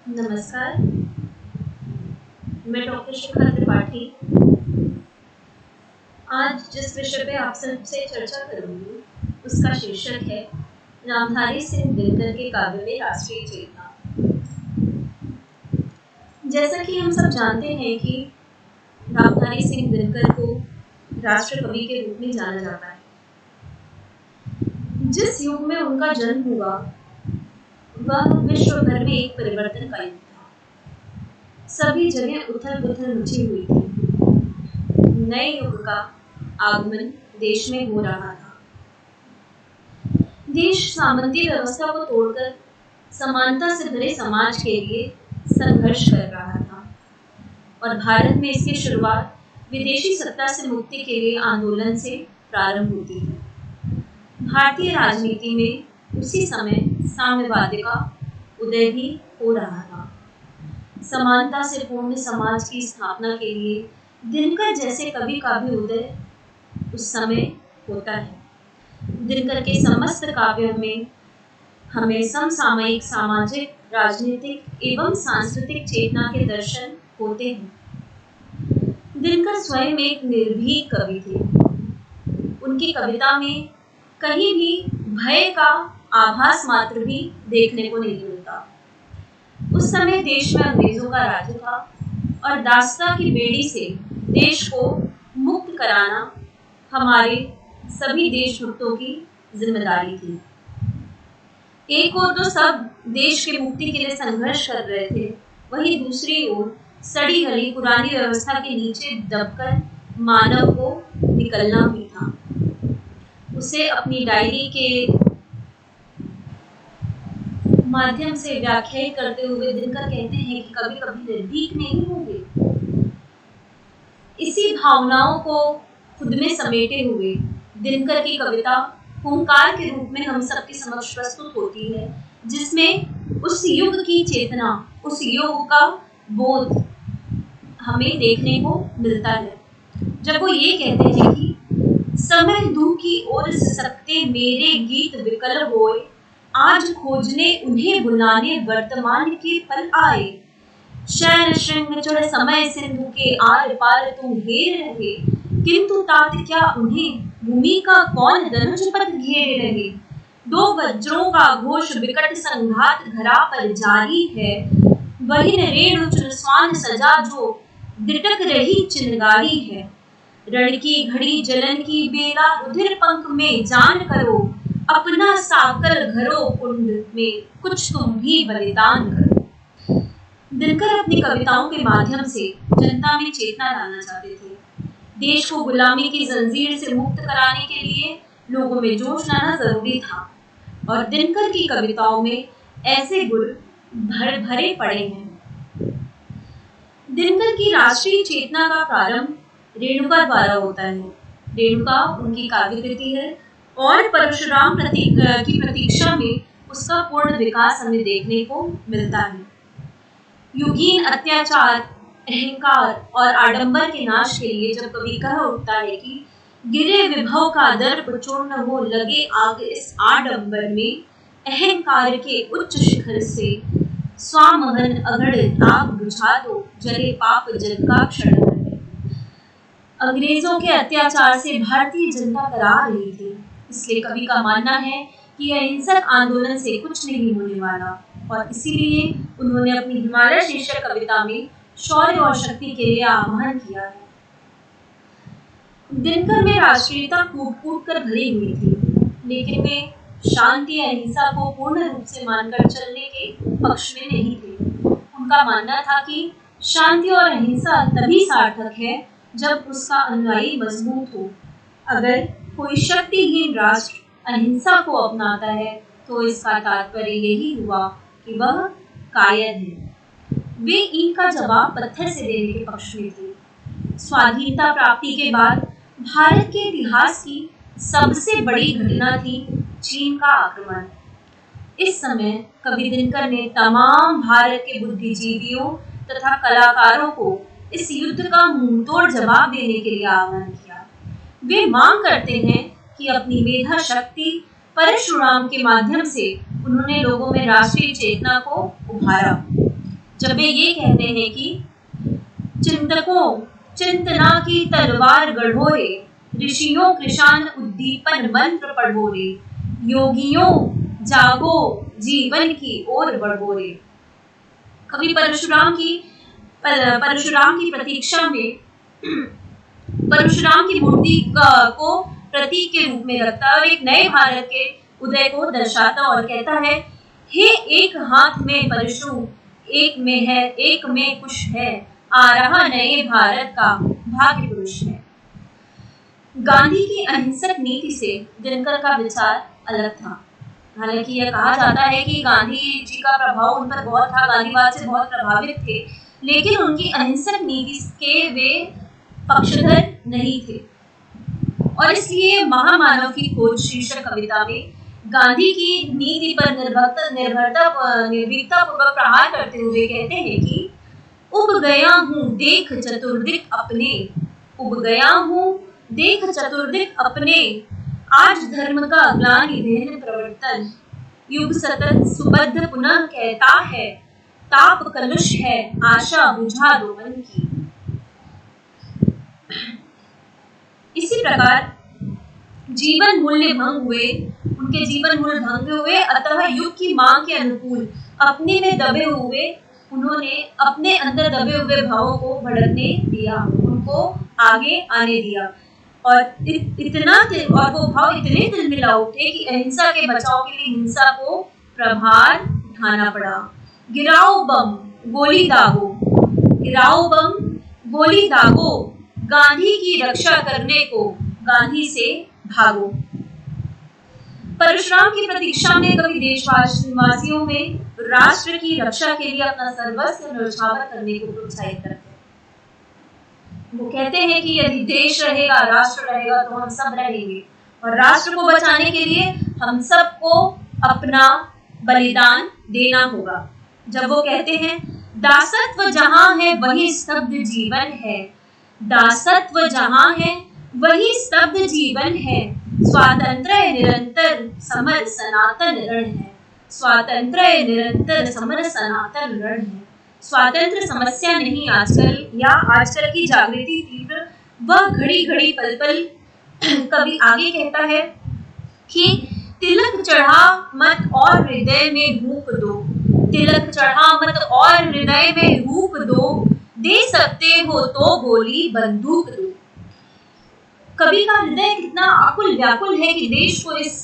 नमस्कार, मैं डॉक्टर शिखा त्रिपाठी। आज जिस विषय पे आप सबसे चर्चा करूंगी, उसका शीर्षक है रामधारी सिंह दिनकर के काव्य में राष्ट्रीय चेतना। जैसा कि हम सब जानते हैं कि रामधारी सिंह दिनकर को राष्ट्र कवि के रूप में जाना जाता है। जिस युग में उनका जन्म हुआ, वह विश्व भर में एक परिवर्तन का युग था। सभी जगह उथल पुथल मची हुई थी। नए युग का आगमन देश में हो रहा था। देश सामंती व्यवस्था को तोड़कर समानता से भरे समाज के लिए संघर्ष कर रहा था और भारत में इसकी शुरुआत विदेशी सत्ता से मुक्ति के लिए आंदोलन से प्रारंभ होती है। भारतीय राजनीति में उसी समय साम्यवाद का उदय भी हो रहा था। समानता से पूर्ण समाज की स्थापना के लिए दिनकर जैसे कवि का भी उदय उस समय होता है। दिनकर के समस्त काव्यों में हमें समसामयिक सामाजिक, राजनीतिक एवं सांस्कृतिक चेतना के दर्शन होते हैं। दिनकर स्वयं एक निर्भीक कवि थे। उनकी कविता में कहीं भी भय का आभास मात्र भी देखने को नहीं मिलता। उस समय देश में अंग्रेजों का राज था और दास्ता की बेड़ी से देश को मुक्त कराना हमारे सभी देशभक्तों की जिम्मेदारी थी। एक ओर तो सब देश के मुक्ति के लिए संघर्ष कर रहे थे, वहीं दूसरी ओर सड़ी गली पुरानी व्यवस्था के नीचे दबकर मानव को निकलना भी था। उसे अपनी डायरी के माध्यम से व्याख्यायित करते हुए दिनकर कहते हैं कि कभी कभी निर्भीक नहीं होंगे। इसी भावनाओं को खुद में समेटे हुए दिनकर की कविता हुंकार के रूप में हम सबके समक्ष प्रस्तुत होती है, जिसमें उस युग की चेतना, उस युग का बोध हमें देखने को मिलता है। जब वो ये कहते हैं कि समय दू की ओर सकते मेरे गीत विकल होए, आज खोजने उन्हें बुलाने वर्तमान के पल आए। शैल श्रृंग चढ़ समय सिंधु के आर पार तुम घेर रहे, किंतु तात क्या उन्हें भूमि का कौन धनुष पथ घेरे रहे। दो वज्रों का घोष विकट संघात धरा पर जारी है, वही रेणु चुरस्वान सजा जो दिटक रही चिनगारी है। रण की घड़ी जलन की बेला रुधिर पंख में जान करो, अपना साकल घरो कुंड में कुछ तुम भी बलिदान करो। दिनकर अपनी कविताओं के माध्यम से जनता में चेतना लाना चाहते थे। देश को गुलामी की जंजीर से मुक्त कराने के लिए लोगों में जोश लाना जरूरी था और दिनकर की कविताओं में ऐसे गुण भरे पड़े हैं। दिनकर की राष्ट्रीय चेतना का प्रारंभ रेणुका द्वारा होता है। रेणुका उनकी काव्य कृति है और परशुराम की प्रतीक्षा में उसका पूर्ण विकास हमें देखने को मिलता है। युगीन अत्याचार, अहंकार और आडंबर के नाश के लिए जब कवि कह उठता है कि गिरे विभव का दर्प चूर्ण हो, लगे आग इस आडंबर में, अहंकार के उच्च शिखर से स्वामहन अगड़ आग बुझा दो, जले पाप जग का क्षण में। अंग्रेजों के अत्याचार से भारतीय जनता करा रही थी, इसलिए कवि का मानना है कि अहिंसक आंदोलन से कुछ नहीं होने वाला और इसीलिए उन्होंने अपनी हिमालय शीर्षक कविता में शौर्य और शक्ति के लिए आह्वान किया है। दिनकर में राष्ट्रीयता कूट कूट कर भरी हुई थी, लेकिन वे शांति अहिंसा को पूर्ण रूप से मानकर चलने के पक्ष में नहीं थे। उनका मानना था कि शांति और अहिंसा तभी सार्थक है जब उसका अनुयायी मजबूत हो। अगर कोई शक्तिहीन राष्ट्र अहिंसा को अपनाता है तो इसका तात्पर्य यही हुआ कि वह कायर है। वे ईंट का जवाब पत्थर से देने के पक्ष में थे। स्वाधीनता प्राप्ति के बाद भारत के इतिहास की सबसे बड़ी घटना थी चीन का आक्रमण। इस समय कवि दिनकर ने तमाम भारत के बुद्धिजीवियों तथा कलाकारों को इस युद्ध का मुंहतोड़ जवाब देने के लिए आह्वान किया। वे मांग करते हैं कि अपनी मेधा शक्ति परशुराम के माध्यम से उन्होंने लोगों में राष्ट्रीय चेतना को उभारा। जब वे ये कहते हैं कि चिंतकों चिंतना की तलवार गढ़ो रे, ऋषियों कृशान उद्दीपन मंत्र पढ़ो रे, योगियों जागो जीवन की ओर बढ़ो रे। कवि परशुराम की प्रतीक्षा में परशुराम की मूर्ति को प्रतीक के रूप में रखता है और एक नए भारत के उदय को दर्शाता और कहता है, हे एक हाथ में परशु, एक में कुश है, आ रहा नए भारत का भाग्य पुरुष है। गांधी की अहिंसक नीति से दिनकर का विचार अलग था। हालांकि यह कहा जाता है कि गांधी जी का प्रभाव उन पर बहुत था, गांधीवाद से बहुत प्रभावित थे, लेकिन उनकी अहिंसक नीति के वे पक्षधर नहीं थे। और इसलिए महामानव की खोज शीर्षक कविता में गांधी की नीति पर निर्भीकता पूर्वक प्रहार करते हुए कहते हैं कि उब गया हूँ देख चतुर्दिक अपने, उब गया हूँ देख चतुर्दिक अपने, आज धर्म का ग्लानि भिन्न प्रवर्तन, युग सतत सुबद्ध पुनः कहता है, ताप कलुष है आशा बुझा दो मन की। इसी प्रकार जीवन मूल्य भंग हुए, अतः युग की मांग के अनुकूल अपने में दबे हुए उन्होंने अपने अंदर दबे हुए भावों को भड़कने दिया, उनको आगे आने दिया और वो भाव इतने तिलमिला उठे कि अहिंसा के बचाव के लिए हिंसा को प्रभार उठाना पड़ा। गिराओ बम गोली दागो, गिराओ बम गोली दागो, गांधी की रक्षा करने को गांधी से भागो। परशुराम की प्रतीक्षा में कवि देशवासियों में राष्ट्र की रक्षा के लिए अपना सर्वस्व न्यौछावर करने को प्रोत्साहित करते हैं। वो कहते हैं कि यदि देश रहेगा, राष्ट्र रहेगा तो हम सब रहेंगे, और राष्ट्र को बचाने के लिए हम सबको अपना बलिदान देना होगा। जब वो कहते हैं दासत्व जहां है वही स्तब्ध जीवन है, दासत्व जहां है वही स्तब्ध जीवन है, स्वातंत्र निरंतर समर सनातन रण है, स्वातंत्र निरंतर समर सनातन रण है। स्वातंत्र समस्या नहीं आजकल, या आजकल की जागृति तीव्र, वह घड़ी घड़ी पल पल। कवि आगे कहता है कि तिलक चढ़ा मत और हृदय में हूक दो, तिलक चढ़ा मत और हृदय में हूक दो, दे सकते हो तो गोली बंदूक दो। कवि का हृदय कितना आकुल व्याकुल है कि देश को इस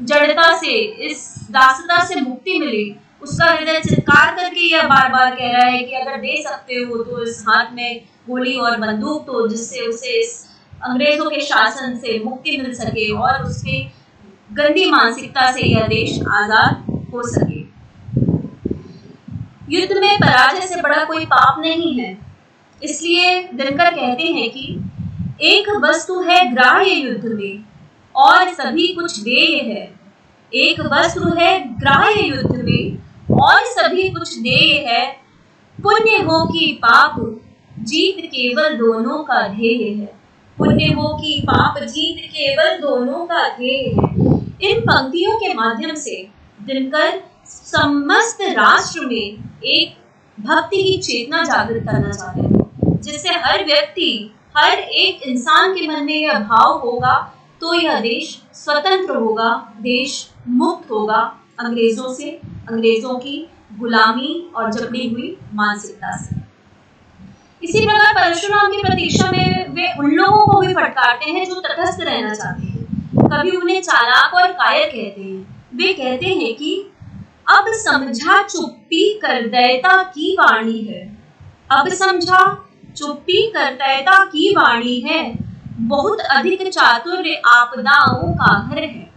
जड़ता से, इस दासता से मुक्ति मिले। उसका हृदय चित्कार करके यह बार बार कह रहा है कि अगर दे सकते हो तो इस हाथ में गोली और बंदूक तो, जिससे उसे इस अंग्रेजों के शासन से मुक्ति मिल सके और उसके गंदी मानसिकता से यह देश आजाद हो सके। युद्ध में पराजय से बड़ा कोई पाप नहीं है, इसलिए दिनकर कहते हैं कि एक वस्तु है ग्राह्य युद्ध में और सभी कुछ देय है, एक वस्तु है ग्राह्य युद्ध में और सभी कुछ देय है, पुण्य हो कि पाप जीत केवल दोनों का ध्येय है, पुण्य हो कि पाप जीत केवल दोनों का ध्येय है। इन पंक्तियों के माध्यम से दिनकर समस्त राष्ट्र में एक भक्ति की चेतना जागृत करना चाहते हैं, जिससे हर व्यक्ति, हर एक इंसान के मन में यह भाव होगा तो यह देश स्वतंत्र होगा, देश मुक्त होगा अंग्रेजों से, अंग्रेजों की गुलामी और जकड़ी हुई मानसिकता से। इसी प्रकार परशुराम की प्रतीक्षा में वे उन लोगों को भी फटकारते हैं जो तटस्थ रहना चाहते हैं। कभी उन्हें चालाक और कायर कहते हैं। वे कहते हैं कि अब समझा चुप्पी करदैता की वाणी है, अब समझा चुप्पी करदैता की वाणी है, बहुत अधिक चातुर्य आपदाओं का घर है,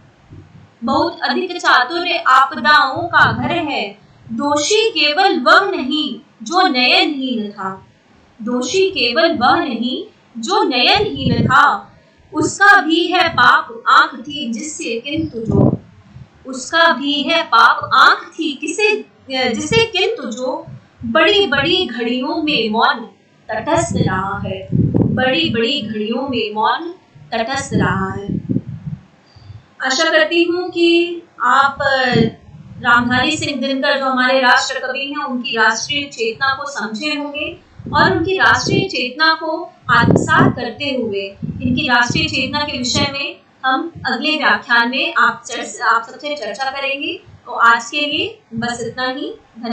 बहुत अधिक चातुर्य आपदाओं का घर है, दोषी केवल वह नहीं जो नयनहीन था, दोषी केवल वह नहीं जो नयनहीन था, उसका भी है पाप आंख थी जिससे किंतु जो, उसका भी है पाप आंख थी जिसे किंतु जो बड़ी बड़ी घड़ियों में मौन तटस्थ रहा है, बड़ी बड़ी घड़ियों में मौन तटस्थ रहा है। आशा करती हूँ कि आप रामधारी सिंह दिनकर जो हमारे राष्ट्र कवि हैं, उनकी राष्ट्रीय चेतना को समझे होंगे और उनकी राष्ट्रीय चेतना को आत्मसात करते हुए इनकी राष्ट्रीय चेतना के विषय में हम अगले व्याख्यान में आप सबसे चर्चा करेंगे। तो आज के लिए बस इतना ही। धन्यवाद।